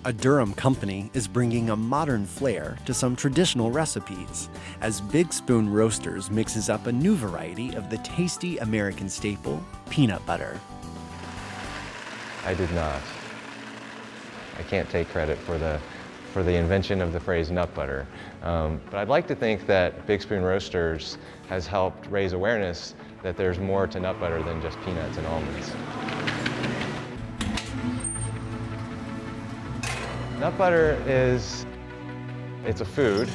A Durham company is bringing a modern flair to some traditional recipes as Big Spoon Roasters mixes up a new variety of the tasty American staple, peanut butter. I did not. I can't take credit for the invention of the phrase nut butter. But I'd like to think that Big Spoon Roasters has helped raise awareness that there's more to nut butter than just peanuts and almonds. Nut butter it's a food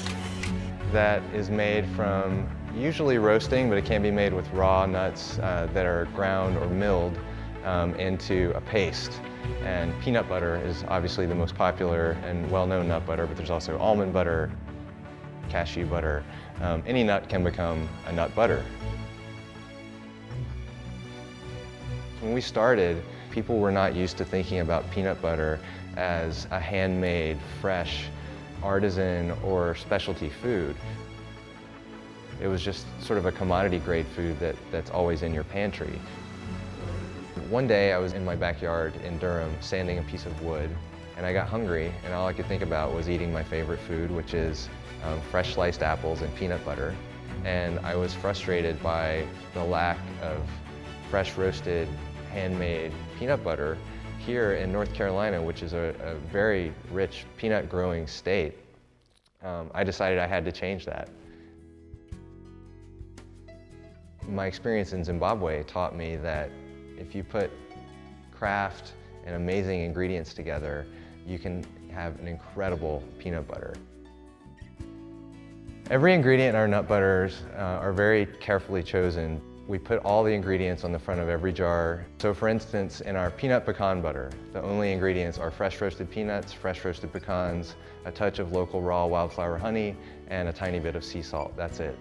that is made from usually roasting, but it can be made with raw nuts that are ground or milled into a paste. And peanut butter is obviously the most popular and well-known nut butter, but there's also almond butter, cashew butter. Any nut can become a nut butter. When we started, people were not used to thinking about peanut butter as a handmade, fresh, artisan, or specialty food. It was just sort of a commodity grade food that's always in your pantry. One day I was in my backyard in Durham sanding a piece of wood, and I got hungry, and all I could think about was eating my favorite food, which is fresh sliced apples and peanut butter. And I was frustrated by the lack of fresh roasted, handmade peanut butter here in North Carolina, which is a very rich peanut growing state. I decided I had to change that. My experience in Zimbabwe taught me that if you put craft and amazing ingredients together, you can have an incredible peanut butter. Every ingredient in our nut butters are very carefully chosen. We put all the ingredients on the front of every jar. So for instance, in our peanut pecan butter, the only ingredients are fresh roasted peanuts, fresh roasted pecans, a touch of local raw wildflower honey, and a tiny bit of sea salt. That's it.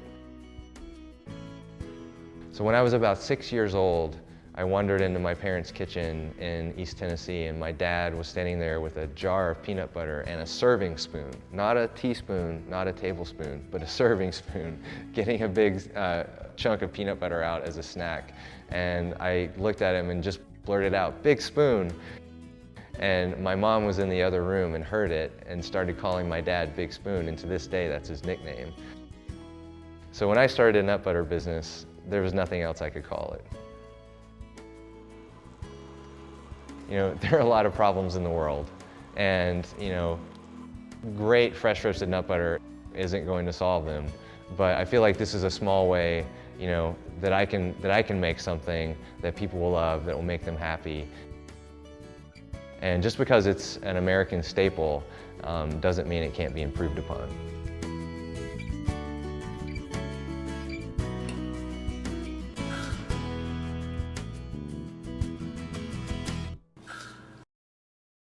So when I was about 6 years old, I wandered into my parents' kitchen in East Tennessee, and my dad was standing there with a jar of peanut butter and a serving spoon, not a teaspoon, not a tablespoon, but a serving spoon, getting a big chunk of peanut butter out as a snack. And I looked at him and just blurted out, "Big spoon." And my mom was in the other room and heard it and started calling my dad Big Spoon, and to this day that's his nickname. So when I started a nut butter business, there was nothing else I could call it. You know, there are a lot of problems in the world, and great fresh roasted nut butter isn't going to solve them. But I feel like this is a small way, that I can make something that people will love, that will make them happy. And just because it's an American staple doesn't mean it can't be improved upon.